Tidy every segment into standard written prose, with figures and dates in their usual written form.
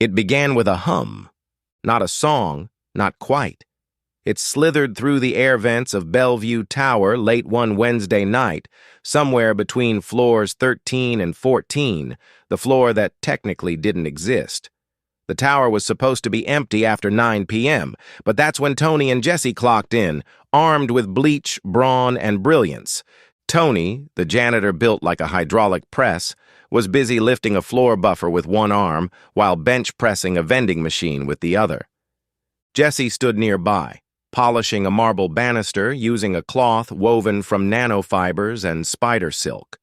It began with a hum, not a song, not quite. It slithered through the air vents of Bellevue Tower late one Wednesday night, somewhere between floors 13 and 14, the floor that technically didn't exist. The tower was supposed to be empty after 9 p.m., but that's when Tony and Jesse clocked in, armed with bleach, brawn, and brilliance. Tony, the janitor built like a hydraulic press, was busy lifting a floor buffer with one arm while bench pressing a vending machine with the other. Jesse stood nearby, polishing a marble banister using a cloth woven from nanofibers and spider silk.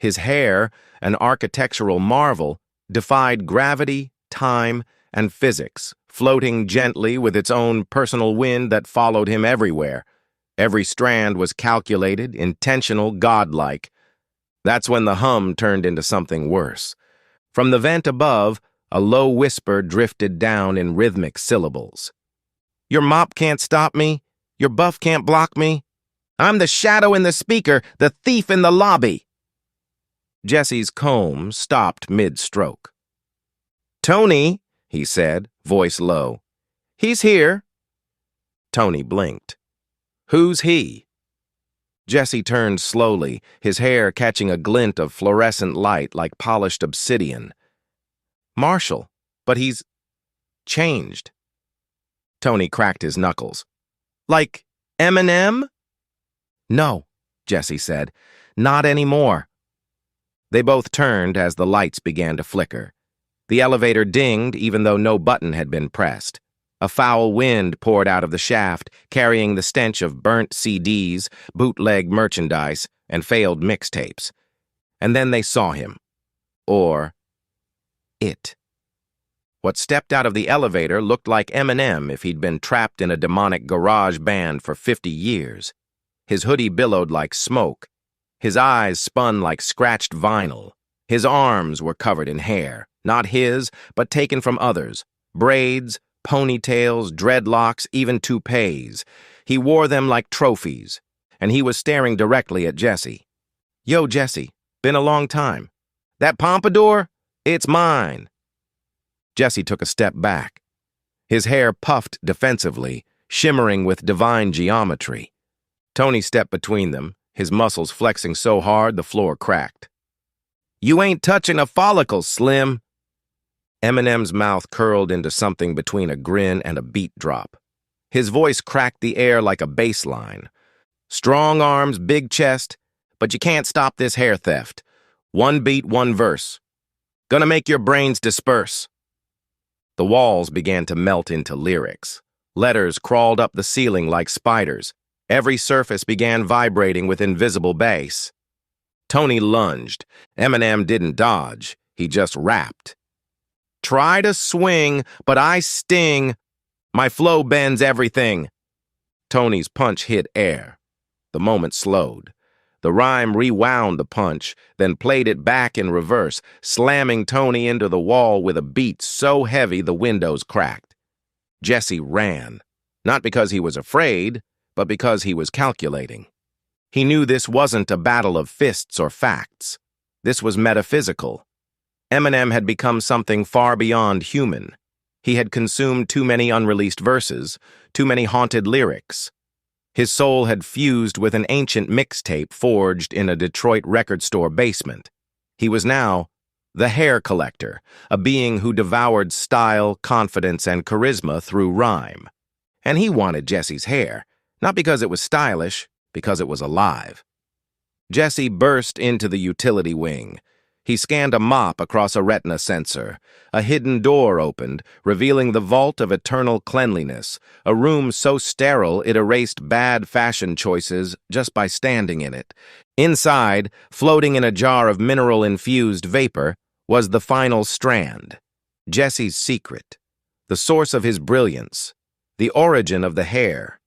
His hair, an architectural marvel, defied gravity, time, and physics, floating gently with its own personal wind that followed him everywhere. Every strand was calculated, intentional, godlike. That's when the hum turned into something worse. From the vent above, a low whisper drifted down in rhythmic syllables. "Your mop can't stop me. Your buff can't block me. I'm the shadow in the speaker, the thief in the lobby." Jesse's comb stopped mid-stroke. "Tony," he said, voice low. "He's here." Tony blinked. "Who's he?" Jesse turned slowly, his hair catching a glint of fluorescent light like polished obsidian. "Marshall, but he's changed." Tony cracked his knuckles. "Like Eminem?" "No," Jesse said. "Not anymore." They both turned as the lights began to flicker. The elevator dinged even though no button had been pressed. A foul wind poured out of the shaft, carrying the stench of burnt CDs, bootleg merchandise, and failed mixtapes. And then they saw him. Or it. What stepped out of the elevator looked like Eminem if he'd been trapped in a demonic garage band for 50 years. His hoodie billowed like smoke. His eyes spun like scratched vinyl. His arms were covered in hair, not his, but taken from others. Braids, ponytails, dreadlocks, even toupees. He wore them like trophies, and he was staring directly at Jesse. "Yo, Jesse, been a long time. That pompadour? It's mine." Jesse took a step back. His hair puffed defensively, shimmering with divine geometry. Tony stepped between them, his muscles flexing so hard the floor cracked. "You ain't touching a follicle, Slim." Eminem's mouth curled into something between a grin and a beat drop. His voice cracked the air like a bass line. "Strong arms, big chest, but you can't stop this hair theft. One beat, one verse. Gonna make your brains disperse." The walls began to melt into lyrics. Letters crawled up the ceiling like spiders. Every surface began vibrating with invisible bass. Tony lunged. Eminem didn't dodge. He just rapped. "Try to swing, but I sting. My flow bends everything." Tony's punch hit air. The moment slowed. The rhyme rewound the punch, then played it back in reverse, slamming Tony into the wall with a beat so heavy the windows cracked. Jesse ran, not because he was afraid, but because he was calculating. He knew this wasn't a battle of fists or facts. This was metaphysical. Eminem had become something far beyond human. He had consumed too many unreleased verses, too many haunted lyrics. His soul had fused with an ancient mixtape forged in a Detroit record store basement. He was now the hair collector, a being who devoured style, confidence, and charisma through rhyme. And he wanted Jesse's hair, not because it was stylish, because it was alive. Jesse burst into the utility wing. He scanned a mop across a retina sensor. A hidden door opened, revealing the vault of eternal cleanliness, a room so sterile it erased bad fashion choices just by standing in it. Inside, floating in a jar of mineral-infused vapor, was the final strand. Jesse's secret, the source of his brilliance, the origin of the hair.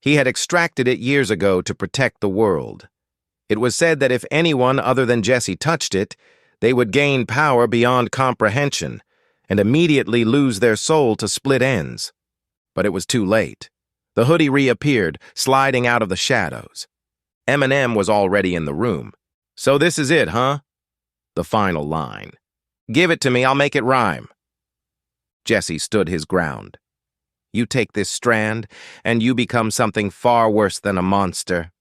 He had extracted it years ago to protect the world. It was said that if anyone other than Jesse touched it, they would gain power beyond comprehension and immediately lose their soul to split ends. But it was too late. The hoodie reappeared, sliding out of the shadows. Eminem was already in the room. "So this is it, huh?" The final line. "Give it to me, I'll make it rhyme." Jesse stood his ground. You take this strand, and you become something far worse than a monster.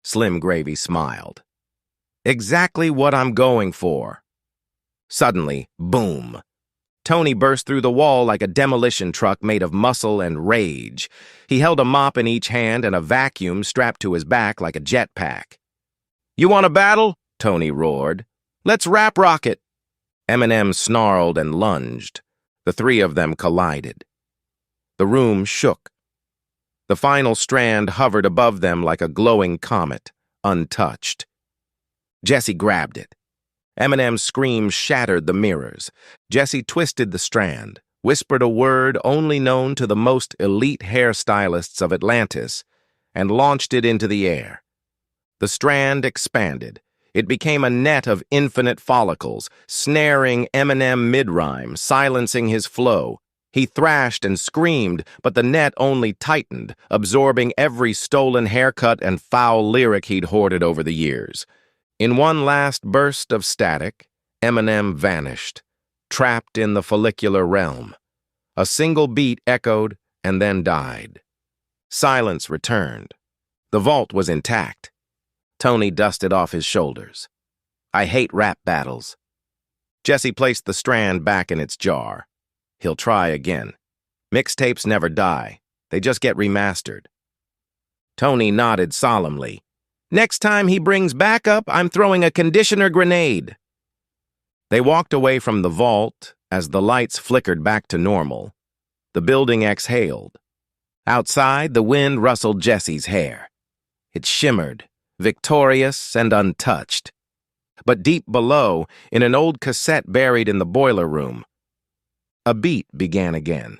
Slim Gravy smiled. Exactly what I'm going for. Suddenly, boom. Tony burst through the wall like a demolition truck made of muscle and rage. He held a mop in each hand and a vacuum strapped to his back like a jetpack. You want a battle? Tony roared. Let's rap rocket. Eminem snarled and lunged. The three of them collided. The room shook. The final strand hovered above them like a glowing comet, untouched. Jesse grabbed it. Eminem's scream shattered the mirrors. Jesse twisted the strand, whispered a word only known to the most elite hairstylists of Atlantis, and launched it into the air. The strand expanded. It became a net of infinite follicles, snaring Eminem mid-rhyme, silencing his flow. He thrashed and screamed, but the net only tightened, absorbing every stolen haircut and foul lyric he'd hoarded over the years. In one last burst of static, Eminem vanished, trapped in the follicular realm. A single beat echoed and then died. Silence returned. The vault was intact. Tony dusted off his shoulders. I hate rap battles. Jesse placed the strand back in its jar. He'll try again. Mixtapes never die. They just get remastered. Tony nodded solemnly. Next time he brings backup, I'm throwing a conditioner grenade. They walked away from the vault as the lights flickered back to normal. The building exhaled. Outside, the wind rustled Jesse's hair. It shimmered, victorious and untouched. But deep below, in an old cassette buried in the boiler room, a beat began again.